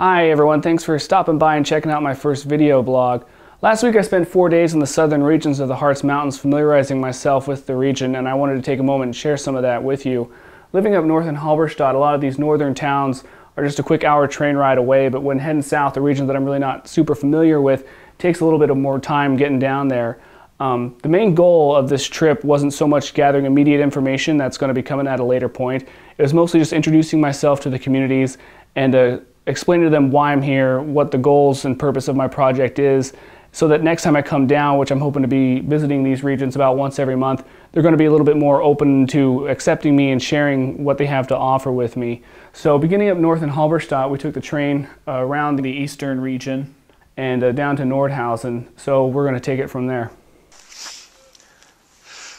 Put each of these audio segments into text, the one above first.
Hi everyone, thanks for stopping by and checking out my first video blog. Last week I spent 4 days in the southern regions of the Harz Mountains familiarizing myself with the region, and I wanted to take a moment and share some of that with you. Living up north in Halberstadt, a lot of these northern towns are just a quick hour train ride away, but when heading south, a region that I'm really not super familiar with, takes a little bit of more time getting down there. The main goal of this trip wasn't so much gathering immediate information that's going to be coming at a later point. It was mostly just introducing myself to the communities and explaining to them why I'm here, what the goals and purpose of my project is, so that next time I come down, which I'm hoping to be visiting these regions about once every month, they're going to be a little bit more open to accepting me and sharing what they have to offer with me. So beginning up north in Halberstadt, we took the train around the eastern region and down to Nordhausen. So we're going to take it from there.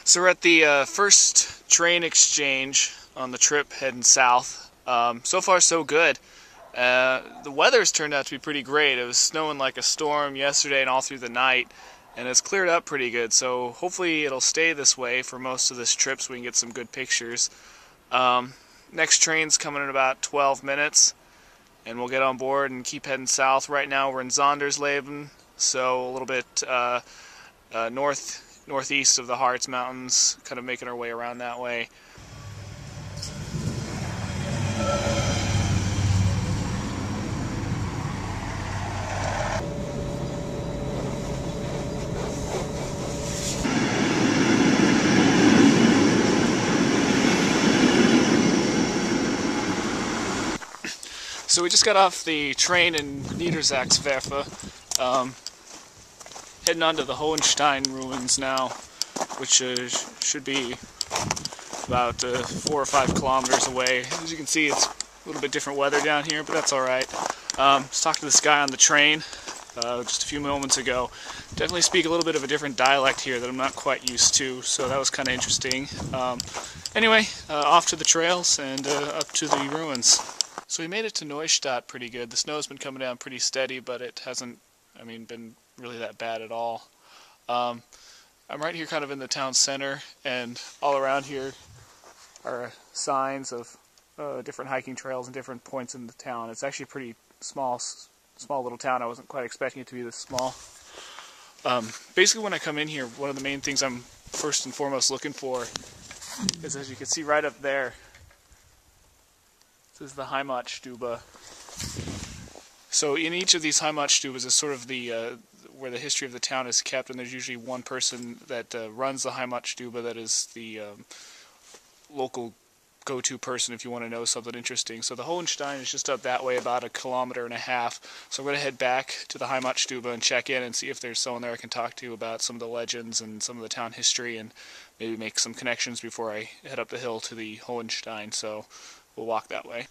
So we're at the first train exchange on the trip heading south. So far so good. The weather's turned out to be pretty great. It was snowing like a storm yesterday and all through the night, and it's cleared up pretty good, so hopefully it'll stay this way for most of this trip so we can get some good pictures. Next train's coming in about 12 minutes, and we'll get on board and keep heading south. Right now we're in Sondersleben, so a little bit northeast of the Harz Mountains, kind of making our way around that way. So we just got off the train in Niedersachswerfen, heading on to the Hohenstein ruins now, which should be about 4 or 5 kilometers away. As you can see, it's a little bit different weather down here, but that's alright. I was talking to this guy on the train just a few moments ago. Definitely speak a little bit of a different dialect here that I'm not quite used to, so that was kind of interesting. Anyway, off to the trails and up to the ruins. So we made it to Neustadt pretty good. The snow's been coming down pretty steady, but it hasn't, been really that bad at all. I'm right here kind of in the town center, and all around here are signs of different hiking trails and different points in the town. It's actually a pretty small little town. I wasn't quite expecting it to be this small. Basically when I come in here, one of the main things I'm first and foremost looking for is, as you can see right up there, this is the Heimatstube. So in each of these Heimatstubes is sort of the where the history of the town is kept, and there's usually one person that runs the Heimatstube that is the local go-to person if you want to know something interesting. So the Hohenstein is just up that way, about 1.5 kilometers. So I'm going to head back to the Heimatstube and check in and see if there's someone there I can talk to about some of the legends and some of the town history, and maybe make some connections before I head up the hill to the Hohenstein. So we'll walk that way.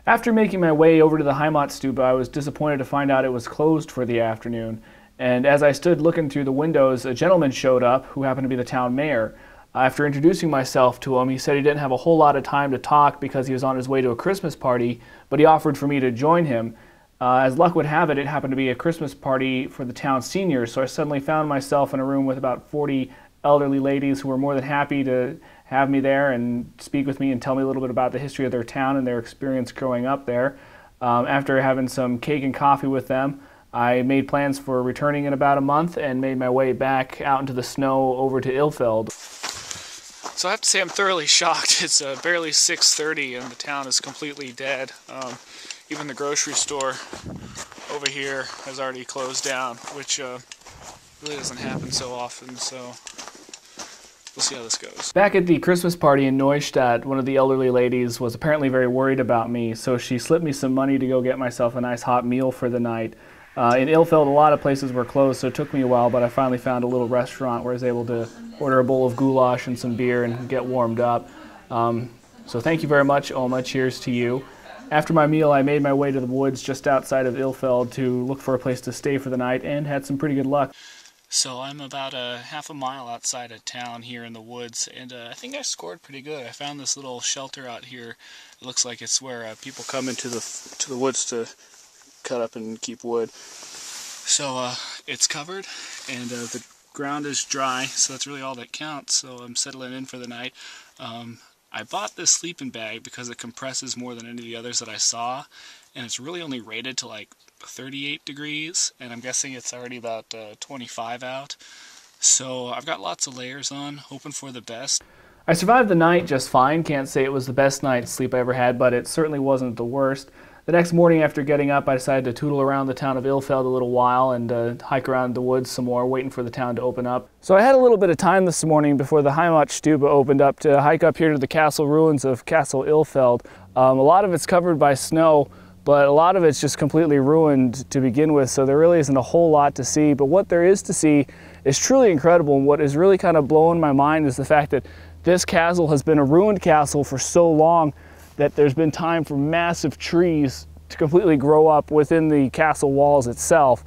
After making my way over to the Heimatstube, I was disappointed to find out it was closed for the afternoon. And as I stood looking through the windows, a gentleman showed up who happened to be the town mayor. After introducing myself to him, he said he didn't have a whole lot of time to talk because he was on his way to a Christmas party, but he offered for me to join him. As luck would have it, it happened to be a Christmas party for the town seniors, so I suddenly found myself in a room with about 40 elderly ladies who were more than happy to have me there and speak with me and tell me a little bit about the history of their town and their experience growing up there. After having some cake and coffee with them, I made plans for returning in about a month and made my way back out into the snow over to Ilfeld. So I have to say I'm thoroughly shocked. It's barely 6:30 and the town is completely dead. Even the grocery store over here has already closed down, which really doesn't happen so often, so we'll see how this goes. Back at the Christmas party in Neustadt, one of the elderly ladies was apparently very worried about me, so she slipped me some money to go get myself a nice hot meal for the night. In Ilfeld, a lot of places were closed, so it took me a while, but I finally found a little restaurant where I was able to order a bowl of goulash and some beer and get warmed up. So thank you very much, Oma. Cheers to you. After my meal, I made my way to the woods just outside of Ilfeld to look for a place to stay for the night, and had some pretty good luck. So I'm about half a mile outside of town here in the woods, and I think I scored pretty good. I found this little shelter out here. It looks like it's where people come into the woods to cut up and keep wood. So it's covered, and the ground is dry, so that's really all that counts. So I'm settling in for the night. I bought this sleeping bag because it compresses more than any of the others that I saw, and it's really only rated to like 38 degrees, and I'm guessing it's already about 25 out. So I've got lots of layers on, hoping for the best. I survived the night just fine. Can't say it was the best night's sleep I ever had, but it certainly wasn't the worst. The next morning after getting up, I decided to tootle around the town of Ilfeld a little while and hike around the woods some more, waiting for the town to open up. So I had a little bit of time this morning before the Heimatstube opened up to hike up here to the castle ruins of Castle Ilfeld. A lot of it's covered by snow, but a lot of it's just completely ruined to begin with, so there really isn't a whole lot to see. But what there is to see is truly incredible, and what is really kind of blowing my mind is the fact that this castle has been a ruined castle for so long that there's been time for massive trees to completely grow up within the castle walls itself.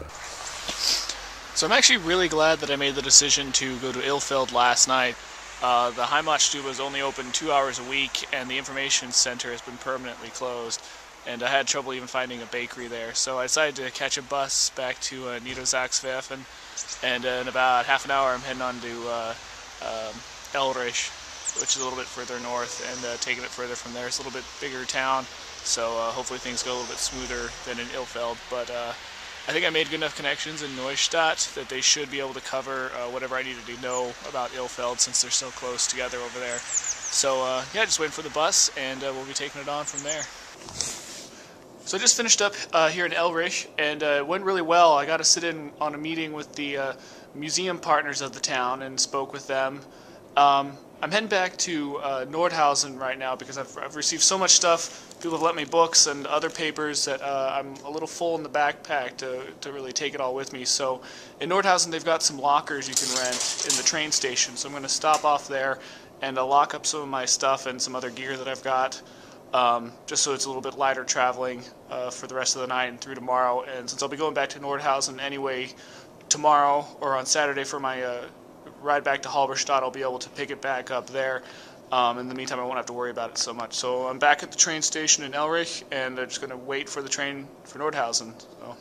So I'm actually really glad that I made the decision to go to Ilfeld last night. The Heimatstube was only open 2 hours a week, and the information center has been permanently closed, and I had trouble even finding a bakery there. So I decided to catch a bus back to Niedersachswerfen, and in about half an hour I'm heading on to Ellrich, which is a little bit further north, and taking it further from there. It's a little bit bigger town, so hopefully things go a little bit smoother than in Ilfeld. But I think I made good enough connections in Neustadt that they should be able to cover whatever I needed to know about Ilfeld, since they're so close together over there. So yeah, just waiting for the bus, and we'll be taking it on from there. So I just finished up here in Ellrich, and it went really well. I got to sit in on a meeting with the museum partners of the town and spoke with them. I'm heading back to Nordhausen right now because I've received so much stuff. People have lent me books and other papers that I'm a little full in the backpack to really take it all with me. So in Nordhausen they've got some lockers you can rent in the train station. So I'm going to stop off there and lock up some of my stuff and some other gear that I've got, just so it's a little bit lighter traveling for the rest of the night and through tomorrow. And since I'll be going back to Nordhausen anyway tomorrow or on Saturday for my ride back to Halberstadt, I'll be able to pick it back up there. In the meantime, I won't have to worry about it so much. So I'm back at the train station in Ellrich, and I'm just going to wait for the train for Nordhausen. So.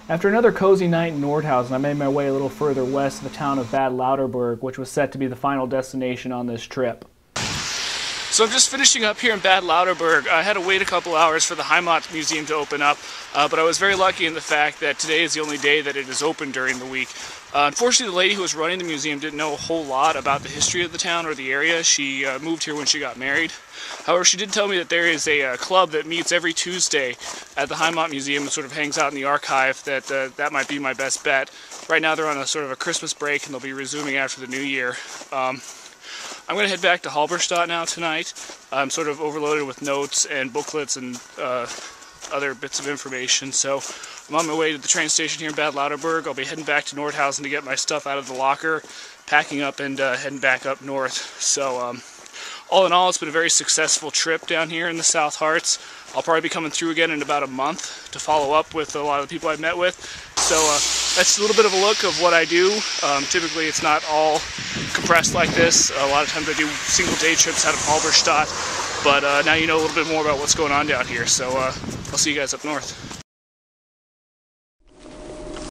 After another cozy night in Nordhausen, I made my way a little further west to the town of Bad Lauterberg, which was set to be the final destination on this trip. So I'm just finishing up here in Bad Lauterberg. I had to wait a couple hours for the Heimat Museum to open up, but I was very lucky in the fact that today is the only day that it is open during the week. Unfortunately, the lady who was running the museum didn't know a whole lot about the history of the town or the area. She moved here when she got married. However, she did tell me that there is a club that meets every Tuesday at the Heimat Museum and sort of hangs out in the archive. That might be my best bet. Right now they're on a sort of a Christmas break, and they'll be resuming after the new year. I'm going to head back to Halberstadt now tonight. I'm sort of overloaded with notes and booklets and other bits of information, so I'm on my way to the train station here in Bad Lauterberg. I'll be heading back to Nordhausen to get my stuff out of the locker, packing up, and heading back up north. So all in all, it's been a very successful trip down here in the South Harz. I'll probably be coming through again in about a month to follow up with a lot of the people I've met with. So that's a little bit of a look of what I do. Typically it's not all compressed like this. A lot of times I do single day trips out of Halberstadt, but now you know a little bit more about what's going on down here. So I'll see you guys up north.